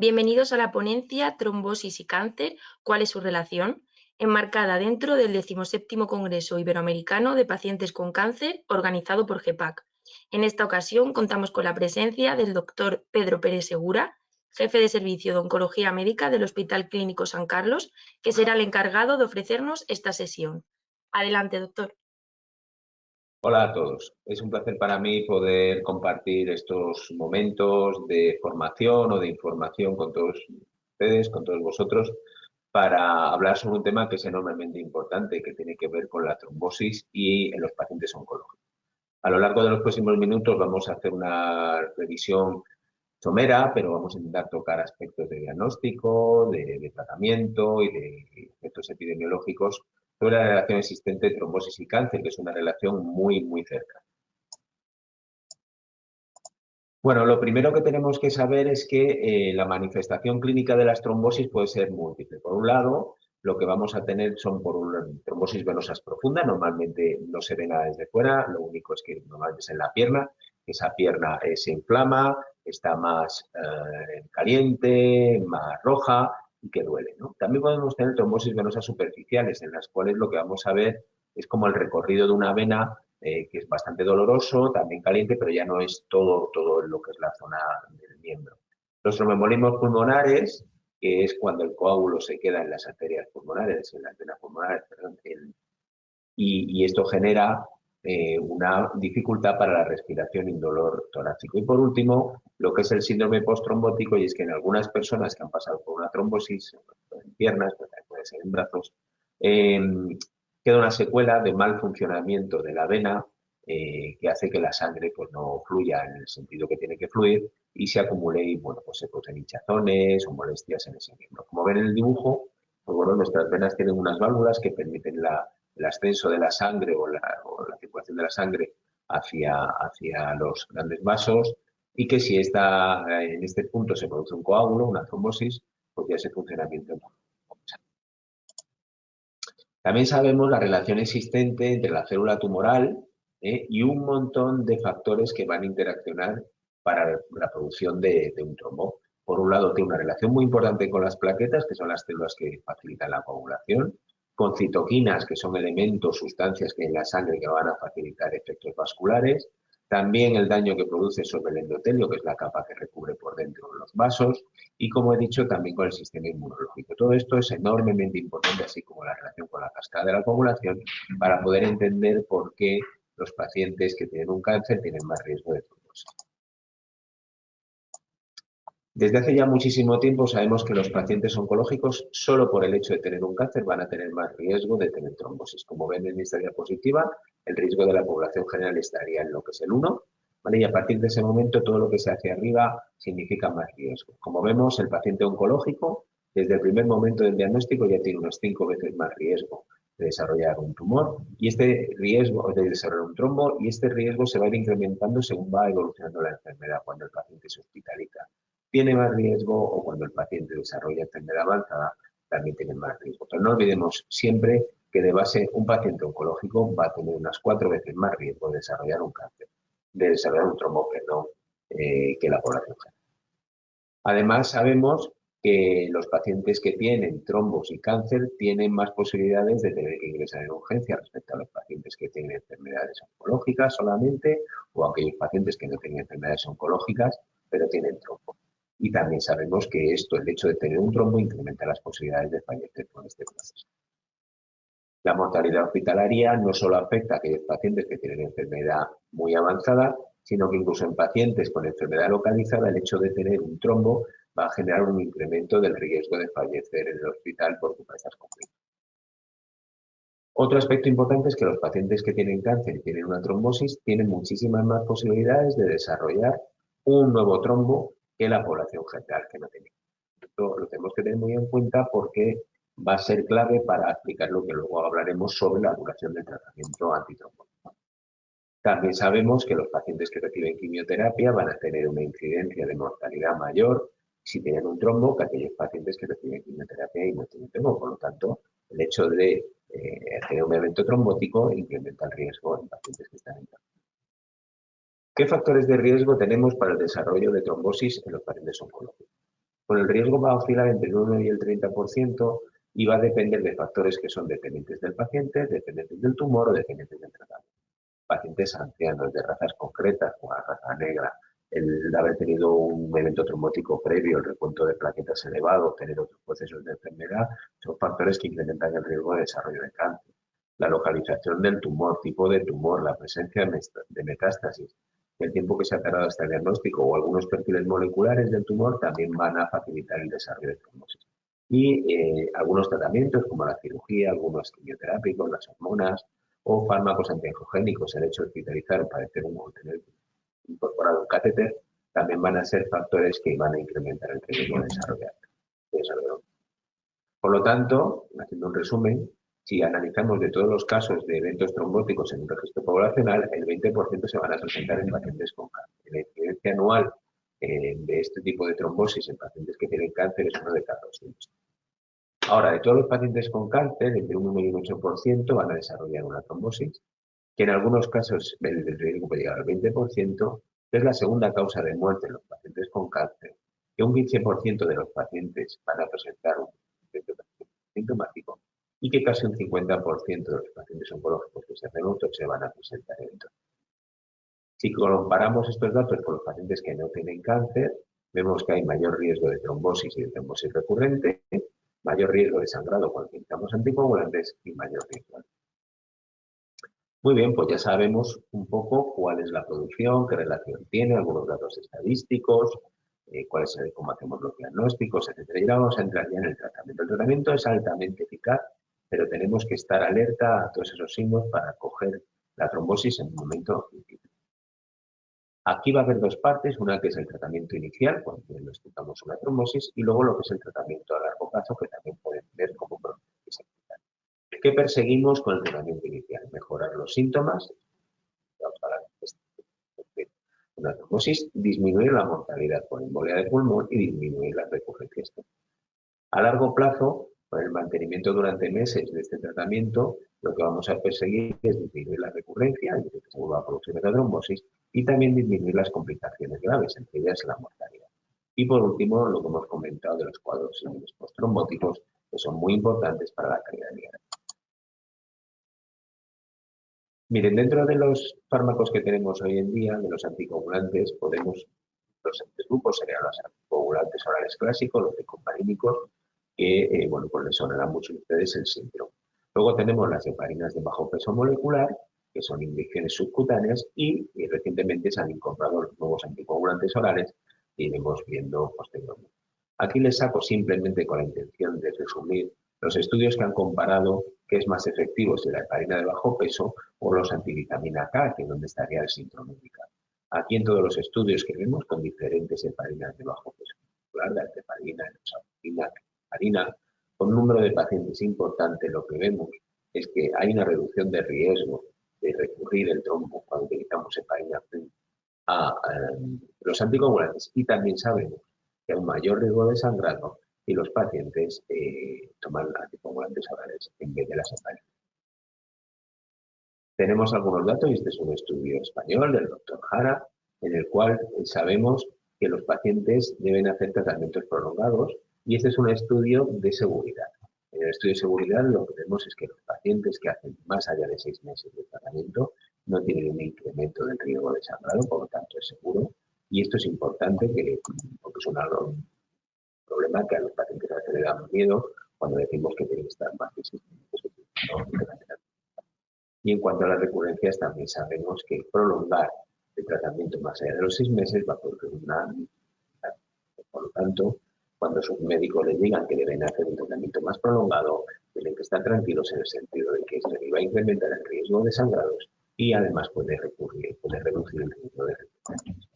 Bienvenidos a la ponencia Trombosis y cáncer, ¿cuál es su relación?, enmarcada dentro del 17º Congreso Iberoamericano de Pacientes con Cáncer, organizado por GEPAC. En esta ocasión contamos con la presencia del doctor Pedro Pérez Segura, jefe de Servicio de Oncología Médica del Hospital Clínico San Carlos, que será el encargado de ofrecernos esta sesión. Adelante, doctor. Hola a todos. Es un placer para mí poder compartir estos momentos de formación o de información con todos ustedes, con todos vosotros, para hablar sobre un tema que es enormemente importante, que tiene que ver con la trombosis y en los pacientes oncológicos. A lo largo de los próximos minutos vamos a hacer una revisión somera, pero vamos a intentar tocar aspectos de diagnóstico, de tratamiento y de efectos epidemiológicos sobre la relación existente entre trombosis y cáncer, que es una relación muy cercana. Bueno, lo primero que tenemos que saber es que la manifestación clínica de las trombosis puede ser múltiple. Por un lado, lo que vamos a tener son trombosis venosas profundas, normalmente no se ve nada desde fuera, lo único es que normalmente es en la pierna, esa pierna se inflama, está más caliente, más roja y que duele, ¿no? También podemos tener trombosis venosas superficiales, en las cuales lo que vamos a ver es como el recorrido de una vena que es bastante doloroso, también caliente, pero ya no es todo lo que es la zona del miembro. Los tromboembolismos pulmonares, que es cuando el coágulo se queda en las arterias pulmonares, en las venas pulmonares, perdón, y esto genera una dificultad para la respiración y un dolor torácico. Y por último, lo que es el síndrome postrombótico, y es que en algunas personas que han pasado por una trombosis, en piernas, pero también puede ser en brazos, queda una secuela de mal funcionamiento de la vena que hace que la sangre pues, no fluya en el sentido que tiene que fluir y se acumule y bueno, pues se producen hinchazones o molestias en ese miembro. Como ven en el dibujo, pues, bueno, nuestras venas tienen unas válvulas que permiten el ascenso de la sangre o la circulación de la sangre hacia los grandes vasos y que si en este punto se produce un coágulo, una trombosis, pues ya ese funcionamiento no. También sabemos la relación existente entre la célula tumoral y un montón de factores que van a interaccionar para la producción de un trombo. Por un lado, tiene una relación muy importante con las plaquetas, que son las células que facilitan la coagulación, con citoquinas, que son elementos, sustancias que hay en la sangre que van a facilitar efectos vasculares, también el daño que produce sobre el endotelio, que es la capa que recubre por dentro los vasos, y como he dicho, también con el sistema inmunológico. Todo esto es enormemente importante, así como la relación con la cascada de la coagulación, para poder entender por qué los pacientes que tienen un cáncer tienen más riesgo de trombosis. Desde hace ya muchísimo tiempo sabemos que los pacientes oncológicos, solo por el hecho de tener un cáncer, van a tener más riesgo de tener trombosis. Como ven en esta diapositiva, el riesgo de la población general estaría en lo que es el 1, ¿vale? Y a partir de ese momento todo lo que se hace arriba significa más riesgo. Como vemos, el paciente oncológico, desde el primer momento del diagnóstico, ya tiene unos 5 veces más riesgo de desarrollar un tumor y este riesgo de desarrollar un trombo, y este riesgo se va a ir incrementando según va evolucionando la enfermedad cuando el paciente se hospitaliza. Tiene más riesgo o cuando el paciente desarrolla enfermedad avanzada también tiene más riesgo. Pero no olvidemos siempre que de base un paciente oncológico va a tener unas 4 veces más riesgo de desarrollar un cáncer, de desarrollar un trombo, que la población general. Además sabemos que los pacientes que tienen trombos y cáncer tienen más posibilidades de tener que ingresar en urgencia respecto a los pacientes que tienen enfermedades oncológicas solamente o aquellos pacientes que no tienen enfermedades oncológicas pero tienen trombo. Y también sabemos que el hecho de tener un trombo, incrementa las posibilidades de fallecer con este proceso. La mortalidad hospitalaria no solo afecta a aquellos pacientes que tienen enfermedad muy avanzada, sino que incluso en pacientes con enfermedad localizada, el hecho de tener un trombo va a generar un incremento del riesgo de fallecer en el hospital por culpa de estas complicaciones. Otro aspecto importante es que los pacientes que tienen cáncer y tienen una trombosis tienen muchísimas más posibilidades de desarrollar un nuevo trombo que la población general que no tiene. Esto lo tenemos que tener muy en cuenta porque va a ser clave para explicar lo que luego hablaremos sobre la duración del tratamiento antitrombótico. También sabemos que los pacientes que reciben quimioterapia van a tener una incidencia de mortalidad mayor si tienen un trombo que aquellos pacientes que reciben quimioterapia y no tienen trombo. Por lo tanto, el hecho de tener un evento trombótico incrementa el riesgo en pacientes que están en cáncer. ¿Qué factores de riesgo tenemos para el desarrollo de trombosis en los pacientes oncológicos? Pues el riesgo va a oscilar entre el 1 y el 30% y va a depender de factores que son dependientes del paciente, dependientes del tumor o dependientes del tratamiento. Pacientes ancianos de razas concretas, como la raza negra, el haber tenido un evento trombótico previo, el recuento de plaquetas elevado, tener otros procesos de enfermedad, son factores que incrementan el riesgo de desarrollo de cáncer. La localización del tumor, tipo de tumor, la presencia de metástasis, el tiempo que se ha tardado hasta el diagnóstico o algunos perfiles moleculares del tumor también van a facilitar el desarrollo de trombosis. Y algunos tratamientos como la cirugía, algunos quimioterápicos, las hormonas o fármacos antiangiogénicos, el hecho de hospitalizar o padecer o tener incorporado un catéter, también van a ser factores que van a incrementar el riesgo de desarrollo. Por lo tanto, haciendo un resumen, si analizamos de todos los casos de eventos trombóticos en un registro poblacional, el 20% se van a presentar en pacientes con cáncer. La incidencia anual de este tipo de trombosis en pacientes que tienen cáncer es 1 de cada 200. Ahora, de todos los pacientes con cáncer, entre un 1 y un 8% van a desarrollar una trombosis, que en algunos casos el riesgo puede llegar al 20%, que es la segunda causa de muerte en los pacientes con cáncer, que un 15% de los pacientes van a presentar un evento sintomático y que casi un 50% de los pacientes oncológicos que se hacen autopsia van a presentar eventos. Si comparamos estos datos con los pacientes que no tienen cáncer, vemos que hay mayor riesgo de trombosis y de trombosis recurrente, mayor riesgo de sangrado cuando utilizamos anticoagulantes y mayor riesgo. Muy bien, pues ya sabemos un poco cuál es la producción, qué relación tiene, algunos datos estadísticos, cómo hacemos los diagnósticos, etc. Y ahora vamos a entrar ya en el tratamiento. El tratamiento es altamente eficaz, pero tenemos que estar alerta a todos esos signos para coger la trombosis en un momento crítico. Aquí va a haber dos partes, una que es el tratamiento inicial, cuando diagnosticamos una trombosis, y luego lo que es el tratamiento a largo plazo, que también pueden ver como proceso. ¿Qué perseguimos con el tratamiento inicial? Mejorar los síntomas, una trombosis, disminuir la mortalidad por embolia de pulmón y disminuir las recurrencias. A largo plazo, con el mantenimiento durante meses de este tratamiento, lo que vamos a perseguir es disminuir la recurrencia, es decir, que se vuelva a producir la trombosis, y también disminuir las complicaciones graves, entre ellas la mortalidad. Y por último, lo que hemos comentado de los cuadros postrombóticos, que son muy importantes para la calidad de vida. Miren, dentro de los fármacos que tenemos hoy en día, de los anticoagulantes, los grupos serían los anticoagulantes orales clásicos, los heparínicos, que, bueno, pues les sonará mucho a ustedes el síndrome. Luego tenemos las heparinas de bajo peso molecular, que son inyecciones subcutáneas, y recientemente se han incorporado los nuevos anticoagulantes orales que iremos viendo posteriormente. Aquí les saco simplemente con la intención de resumir los estudios que han comparado qué es más efectivo, si la heparina de bajo peso o los antivitamina K, que es donde estaría el síndrome de K. Aquí en todos los estudios que vemos con diferentes heparinas de bajo peso molecular, de alta heparina, heparina, con un número de pacientes importante, lo que vemos es que hay una reducción de riesgo de recurrir el trombo cuando utilizamos heparina a los anticoagulantes, y también sabemos que hay un mayor riesgo de sangrado y los pacientes toman anticoagulantes orales en vez de las heparinas. Tenemos algunos datos, y este es un estudio español del doctor Jara, en el cual sabemos que los pacientes deben hacer tratamientos prolongados, y este es un estudio de seguridad. En el estudio de seguridad lo que vemos es que los pacientes que hacen más allá de 6 meses de tratamiento no tienen un incremento del riesgo de sangrado, por lo tanto es seguro, y esto es importante porque es un problema que a los pacientes a veces le da miedo cuando decimos que tienen que estar más de 6 meses. Y en cuanto a las recurrencias, también sabemos que prolongar el tratamiento más allá de los 6 meses va a producir una... Por lo tanto, cuando sus médicos les digan que deben hacer un tratamiento más prolongado, tienen que estar tranquilos en el sentido de que esto va a incrementar el riesgo de sangrados y además puede reducir el riesgo de recurrencias.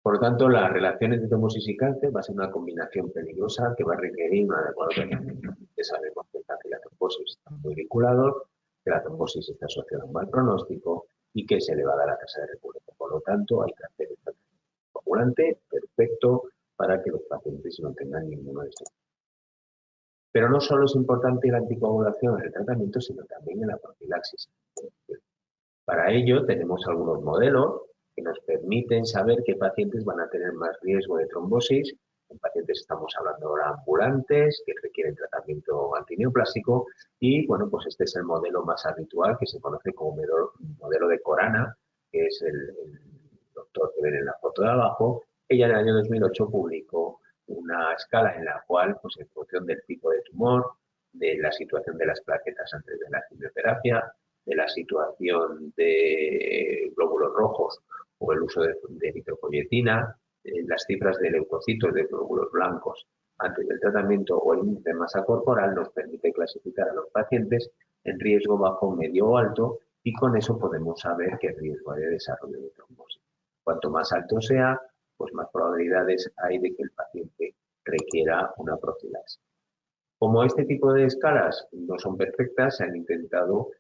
Por lo tanto, la relación entre trombosis y cáncer va a ser una combinación peligrosa que va a requerir un adecuado tratamiento. Ya sabemos que el cáncer y la trombosis están muy vinculados, que la trombosis está asociada a un mal pronóstico y que es elevada la tasa de recurrencia. Por lo tanto, hay que hacer el tratamiento coagulante perfecto para que los pacientes no tengan ninguno de estos. Pero no solo es importante la anticoagulación en el tratamiento, sino también en la profilaxis. Para ello tenemos algunos modelos que nos permiten saber qué pacientes van a tener más riesgo de trombosis. En pacientes estamos hablando ahora ambulantes, que requieren tratamiento antineoplásico, y bueno, pues este es el modelo más habitual que se conoce como modelo de Khorana, que es el doctor que ven en la foto de abajo. Ella en el año 2008 publicó una escala en la cual, pues en función del tipo de tumor, de la situación de las plaquetas antes de la quimioterapia, de la situación de glóbulos rojos o el uso de eritropoyetina, las cifras de leucocitos de glóbulos blancos antes del tratamiento o el índice de masa corporal nos permite clasificar a los pacientes en riesgo bajo, medio o alto, y con eso podemos saber qué riesgo hay de desarrollo de trombosis. Cuanto más alto sea, pues más probabilidades hay de que el paciente requiera una profilaxis. Como este tipo de escalas no son perfectas, se han intentado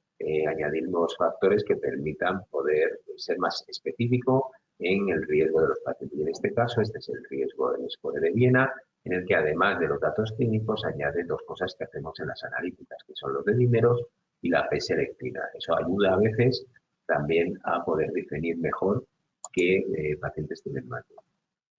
añadir nuevos factores que permitan poder ser más específico en el riesgo de los pacientes. Y en este caso, este es el riesgo del score de Viena, en el que además de los datos clínicos añade dos cosas que hacemos en las analíticas, que son los dedímeros y la P-selectina. Eso ayuda a veces también a poder definir mejor qué pacientes tienen más riesgo.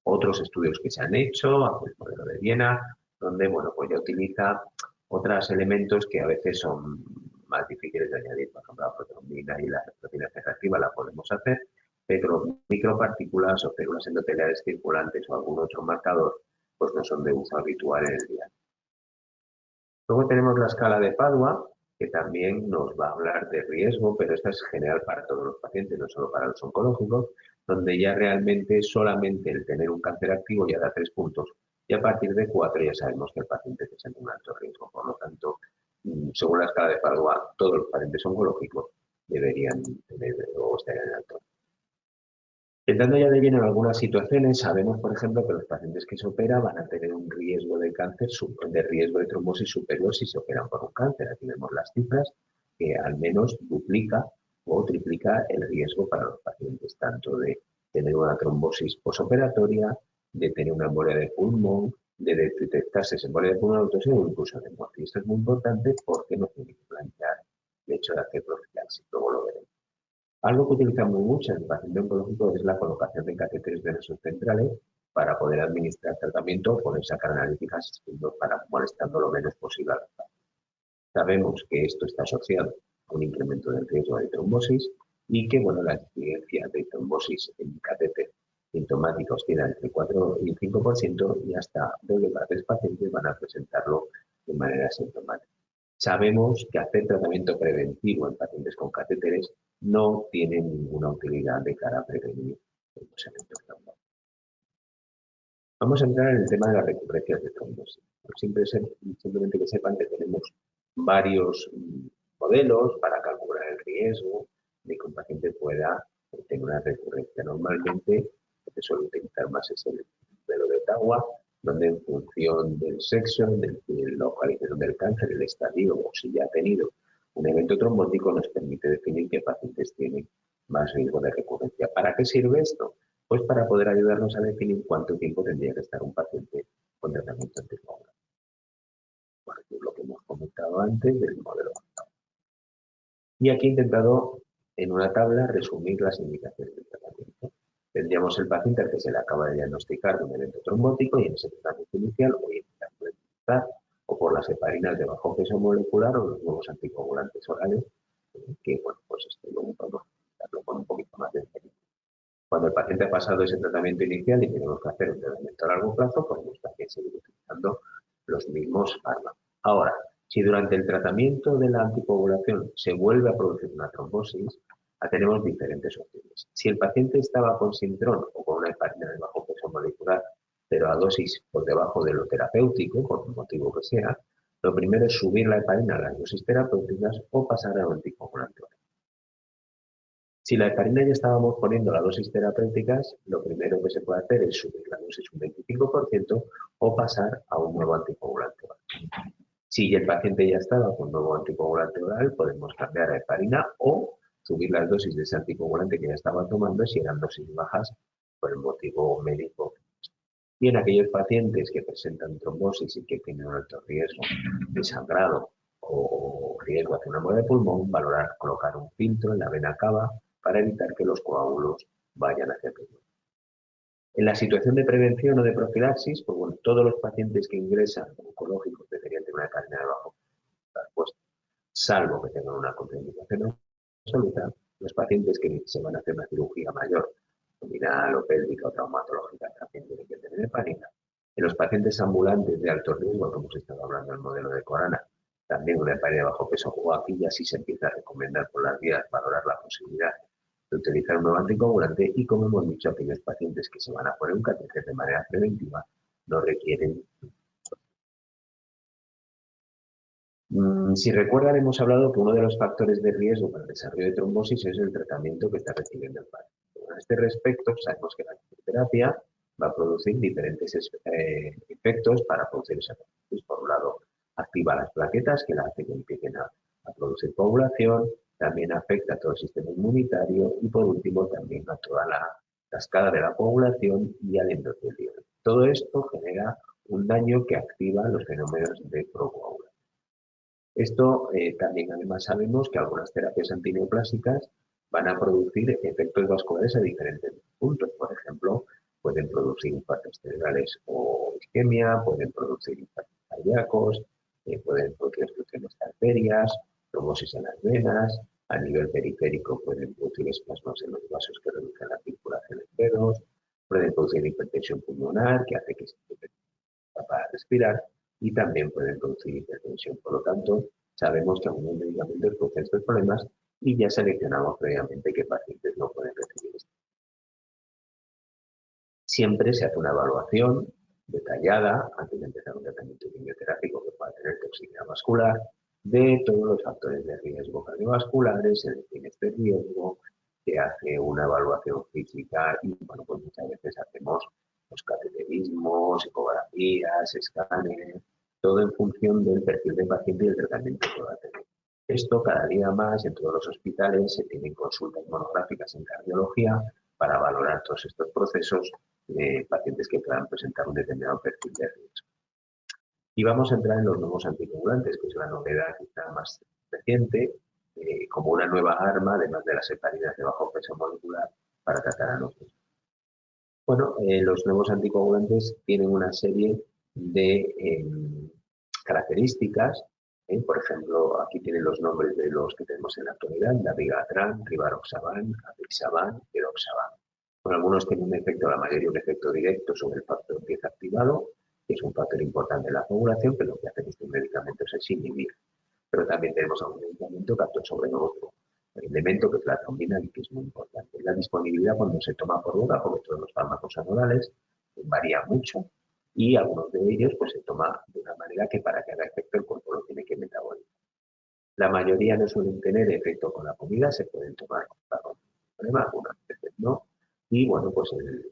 Otros estudios que se han hecho, el modelo de Viena, donde bueno, pues ya utiliza otros elementos que a veces son más difíciles de añadir. Por ejemplo, la protrombina y la proteína C reactiva la podemos hacer, pero micropartículas o células endoteliales circulantes o algún otro marcador pues no son de uso habitual en el día. Luego tenemos la escala de Padua, que también nos va a hablar de riesgo, pero esta es general para todos los pacientes, no solo para los oncológicos, donde ya realmente solamente el tener un cáncer activo ya da 3 puntos, y a partir de 4 ya sabemos que el paciente presenta un alto riesgo. Por lo tanto, según la escala de Padua, todos los pacientes oncológicos deberían tener o estar en alto riesgo. Entrando ya de lleno en algunas situaciones, sabemos, por ejemplo, que los pacientes que se operan van a tener un riesgo de cáncer, de riesgo de trombosis superior si se operan por un cáncer. Aquí vemos las cifras que al menos duplica o triplica el riesgo para los pacientes, tanto de tener una trombosis posoperatoria, de tener una embolia de pulmón, de detectarse esa embolia de pulmón autosegura o incluso de muerte. Y esto es muy importante porque nos tiene que plantear el hecho de hacer profilaxis, luego lo veremos. Algo que utilizamos mucho en el paciente oncológico es la colocación de catéteres venosos centrales para poder administrar tratamiento o poder sacar analíticas para molestando lo menos posible a los pacientes. Sabemos que esto está asociado a un incremento del riesgo de trombosis y que bueno, la incidencia de trombosis en catéter sintomática oscila entre 4 y 5% y hasta 2 de cada 3 pacientes van a presentarlo de manera sintomática. Sabemos que hacer tratamiento preventivo en pacientes con catéteres no tiene ninguna utilidad de cara a prevenir los eventos trombóticos. Vamos a entrar en el tema de las recurrencias de trombosis. Simplemente que sepan que tenemos varios modelos para calcular el riesgo de que un paciente pueda tener una recurrencia. Normalmente lo que se suele utilizar más es el modelo de Ottawa, donde en función del sexo, de la localización del cáncer, el estadio o si ya ha tenido un evento trombótico, nos permite definir qué pacientes tienen más riesgo de recurrencia. ¿Para qué sirve esto? Pues para poder ayudarnos a definir cuánto tiempo tendría que estar un paciente con tratamiento anticoagulante. Bueno, es lo que hemos comentado antes del modelo. Y aquí he intentado en una tabla resumir las indicaciones del tratamiento. Tendríamos el paciente al que se le acaba de diagnosticar de un evento trombótico y en ese tratamiento inicial hoy puede utilizar o por las heparinas de bajo peso molecular o los nuevos anticoagulantes orales, que bueno, pues luego podemos utilizarlo con un poquito más de experiencia. Cuando el paciente ha pasado ese tratamiento inicial y tenemos que hacer un tratamiento a largo plazo, podemos también seguir utilizando los mismos fármacos. Ahora, si durante el tratamiento de la anticoagulación se vuelve a producir una trombosis, tenemos diferentes opciones. Si el paciente estaba con sintrón o con una heparina de bajo peso molecular, pero a dosis por debajo de lo terapéutico, por el motivo que sea, lo primero es subir la heparina a las dosis terapéuticas o pasar a un anticoagulante. Si la heparina ya estábamos poniendo las dosis terapéuticas, lo primero que se puede hacer es subir la dosis un 25% o pasar a un nuevo anticoagulante oral. Si el paciente ya estaba con un nuevo anticoagulante oral, podemos cambiar a heparina o subir las dosis de ese anticoagulante que ya estaba tomando si eran dosis bajas por el motivo médico. Y en aquellos pacientes que presentan trombosis y que tienen un alto riesgo de sangrado o riesgo hacia una embolia de pulmón, valorar colocar un filtro en la vena cava para evitar que los coágulos vayan hacia el riñón. En la situación de prevención o de profilaxis, pues bueno, todos los pacientes que ingresan oncológicos deberían tener una heparina de bajo puesto, salvo que tengan una contraindicación absoluta. Los pacientes que se van a hacer una cirugía mayor, abdominal o pélvica o traumatológica, también tienen que tener heparina. En los pacientes ambulantes de alto riesgo, como hemos estado hablando del modelo de Corana, también una heparina de bajo peso, o aquí ya sí se empieza a recomendar por las vías valorar la posibilidad de utilizar un nuevo anticoagulante y, como hemos dicho, aquellos pacientes que se van a poner un catéter de manera preventiva no requieren. Si recuerdan, hemos hablado que uno de los factores de riesgo para el desarrollo de trombosis es el tratamiento que está recibiendo el paciente. A este respecto, sabemos que la quimioterapia va a producir diferentes efectos para producir esa trombosis. Por un lado, activa las plaquetas, que la hace que empiecen a producir coagulación, también afecta a todo el sistema inmunitario y, por último, también a toda la cascada de la coagulación y al endotelio. Todo esto genera un daño que activa los fenómenos de procoagulación. Esto también, además, sabemos que algunas terapias antineoplásicas van a producir efectos vasculares a diferentes puntos. Por ejemplo, pueden producir infartos cerebrales o isquemia, pueden producir infartos cardíacos, pueden producir obstrucciones de arterias, trombosis en las venas. A nivel periférico pueden producir espasmos en los vasos que reducen la circulación en dedos, pueden producir hipertensión pulmonar, que hace que se capaz de respirar, y también pueden producir hipertensión. Por lo tanto, sabemos que algunos medicamentos producen estos problemas y ya seleccionamos previamente qué pacientes no pueden recibir esto. Siempre se hace una evaluación detallada antes de empezar un tratamiento quimioterápico que pueda tener toxicidad vascular, de todos los factores de riesgo cardiovasculares, se define este riesgo, se hace una evaluación física y, bueno, pues muchas veces hacemos los cateterismos, ecografías, escáneres, todo en función del perfil del paciente y del tratamiento que va a tener. Esto cada día más en todos los hospitales se tienen consultas monográficas en cardiología para valorar todos estos procesos de pacientes que puedan presentar un determinado perfil de riesgo. Y vamos a entrar en los nuevos anticoagulantes, que es la novedad quizá más reciente, como una nueva arma, además de las heparinas de bajo peso molecular, para tratar a nosotros. Bueno, los nuevos anticoagulantes tienen una serie de características. Por ejemplo, aquí tienen los nombres de los que tenemos en la actualidad: dabigatran, rivaroxaban, apixaban, edoxaban. Bueno, algunos tienen un efecto, la mayoría un efecto directo sobre el factor 10 activado, que es un factor importante en la coagulación, pero lo que hacen estos medicamentos es inhibir. Pero también tenemos algún medicamento que actúa sobre otro elemento, que es la trombina, y que es muy importante. La disponibilidad cuando se toma por boca, porque todos los fármacos anorales varía mucho, y algunos de ellos pues se toma de una manera que para que haga efecto el cuerpo lo tiene que metabolizar. La mayoría no suelen tener efecto con la comida, se pueden tomar con problema, algunas veces no. Y bueno, pues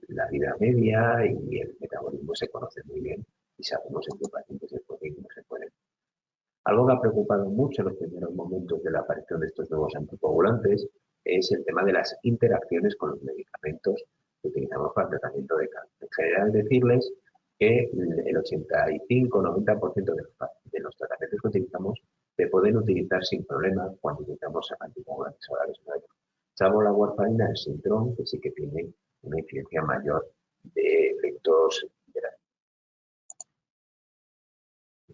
la vida media y el metabolismo se conocen muy bien y sabemos en qué pacientes se pueden y no se pueden. Algo que ha preocupado mucho en los primeros momentos de la aparición de estos nuevos anticoagulantes es el tema de las interacciones con los medicamentos que utilizamos para el tratamiento de cáncer. En general, decirles que el 85-90% de los tratamientos que utilizamos se pueden utilizar sin problema cuando utilizamos anticoagulantes orales. Salvo la warfarina, el Sintrom, que sí que tiene una incidencia mayor de efectos.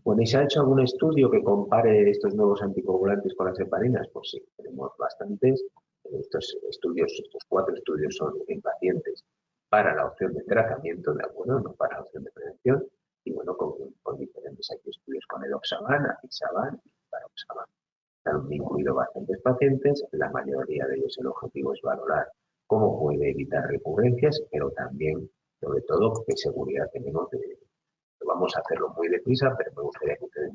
Bueno, ¿y se ha hecho algún estudio que compare estos nuevos anticoagulantes con las heparinas? Pues sí, tenemos bastantes. Estos 4 estudios son en pacientes para la opción de tratamiento, ¿de acuerdo? No para la opción de prevención. Y bueno, con diferentes estudios con edoxaban, apixaban y rivaroxaban. Han incluido bastantes pacientes, la mayoría de ellos el objetivo es valorar cómo puede evitar recurrencias, pero también, sobre todo, qué seguridad tenemos de ello. Vamos a hacerlo muy deprisa, pero me gustaría que ustedes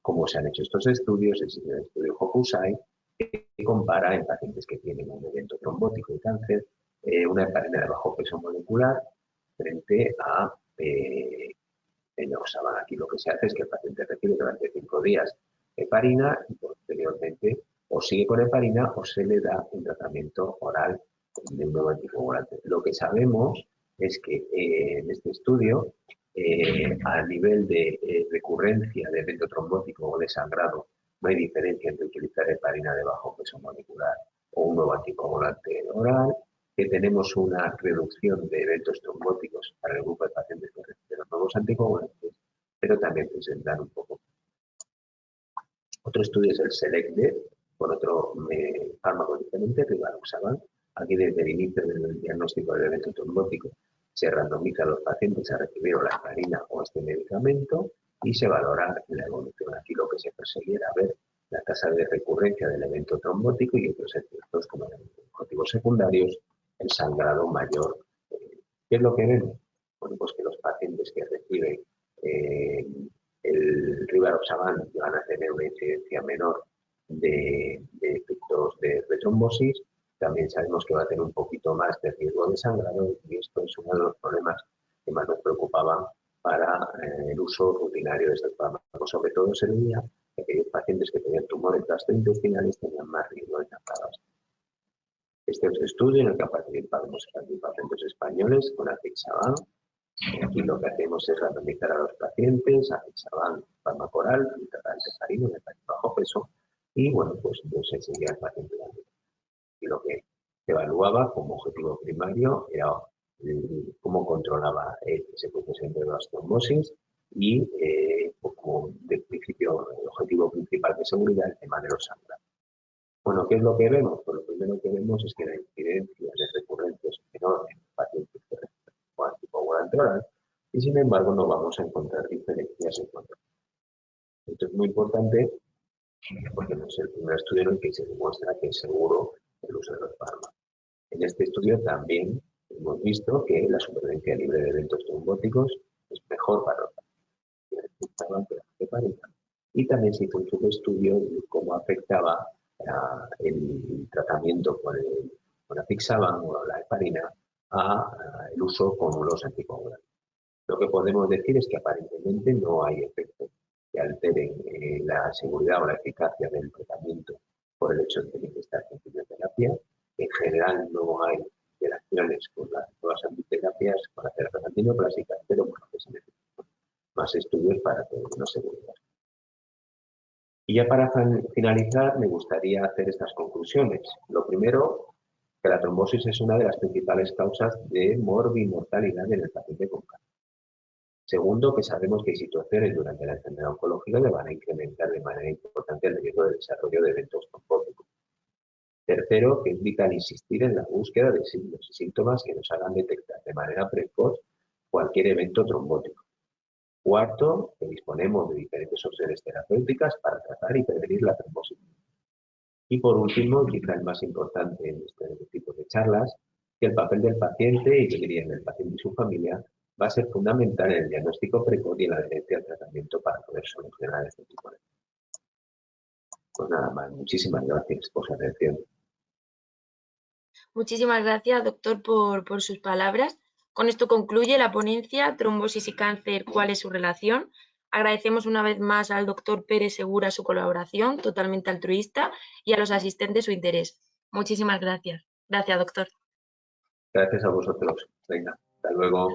cómo se han hecho estos estudios. Existe el estudio Hokusai, que compara en pacientes que tienen un evento trombótico y cáncer, una heparina de bajo peso molecular frente a enoxaban. Aquí lo que se hace es que el paciente recibe durante 5 días heparina y posteriormente o sigue con heparina o se le da un tratamiento oral de un nuevo anticoagulante. Lo que sabemos es que en este estudio, a nivel de recurrencia de evento trombótico o de sangrado, no hay diferencia entre utilizar heparina de bajo peso molecular o un nuevo anticoagulante oral. que tenemos una reducción de eventos trombóticos para el grupo de pacientes que reciben los nuevos anticoagulantes, pero también presentan un poco. Otro estudio es el SELECT-D, con otro fármaco diferente, rivaroxaban. Aquí desde el inicio del diagnóstico del evento trombótico se randomiza a los pacientes a recibir o la heparina o este medicamento y se valora la evolución. Aquí lo que se perseguía era ver la tasa de recurrencia del evento trombótico y otros efectos como motivos secundarios, el sangrado mayor. ¿Qué es lo que vemos? Bueno, pues que los pacientes que reciben el rivaroxaban van a tener una incidencia menor de efectos de retrombosis. También sabemos que va a tener un poquito más de riesgo de sangrado y esto es uno de los problemas que más nos preocupaban para el uso rutinario de estos fármacos. Sobre todo se veía que aquellos pacientes que tenían tumores gastrointestinales tenían más riesgo de sangrado. Este es un estudio en el que han participado pacientes españoles con apixaban. Aquí lo que hacemos es randomizar a los pacientes, apixaban fármaco oral, tratar de heparina, de bajo peso, y bueno, pues se seguía al paciente. Y lo que se evaluaba como objetivo primario era cómo controlaba ese proceso de las trombosis y como de principio, el objetivo principal de seguridad, el tema de los sangrados. Bueno, ¿qué es lo que vemos? Pues lo primero que vemos es que la incidencia de recurrencia es menor en pacientes que reciben anticoagulante oral y sin embargo no vamos a encontrar diferencias en cuanto a. Esto es muy importante porque no es el primer estudio en el que se demuestra que es seguro el uso de los fármacos. En este estudio también hemos visto que la supervivencia libre de eventos trombóticos es mejor para los pacientes que heparina. Y también se hizo un subestudio de cómo afectaba el tratamiento con apixaban o la heparina el uso con los anticoagulantes. Lo que podemos decir es que aparentemente no hay efectos que alteren la seguridad o la eficacia del tratamiento por el hecho de tener que estar en quimioterapia. En general no hay interacciones con las nuevas antiterapias, con las terapias antineoplásicas, pero bueno, que se necesitan más estudios para tener una seguridad. Y ya para finalizar, me gustaría hacer estas conclusiones. Lo primero, que la trombosis es una de las principales causas de morbimortalidad en el paciente con cáncer. Segundo, que sabemos que hay situaciones durante la enfermedad oncológica que van a incrementar de manera importante el riesgo de desarrollo de eventos trombóticos. Tercero, que es vital insistir en la búsqueda de signos y síntomas que nos hagan detectar de manera precoz cualquier evento trombótico. Cuarto, que disponemos de diferentes opciones terapéuticas para tratar y prevenir la trombosis. Y por último, quizá el más importante en este tipo de charlas, que el papel del paciente, y yo diría en el paciente y su familia, va a ser fundamental en el diagnóstico precoz y en la adherencia al tratamiento para poder solucionar este tipo de problemas. Pues nada más, muchísimas gracias por su atención. Muchísimas gracias, doctor, por sus palabras. Con esto concluye la ponencia Trombosis y cáncer, ¿cuál es su relación? Agradecemos una vez más al doctor Pérez Segura su colaboración, totalmente altruista, y a los asistentes su interés. Muchísimas gracias. Gracias, doctor. Gracias a vosotros. Venga, hasta luego.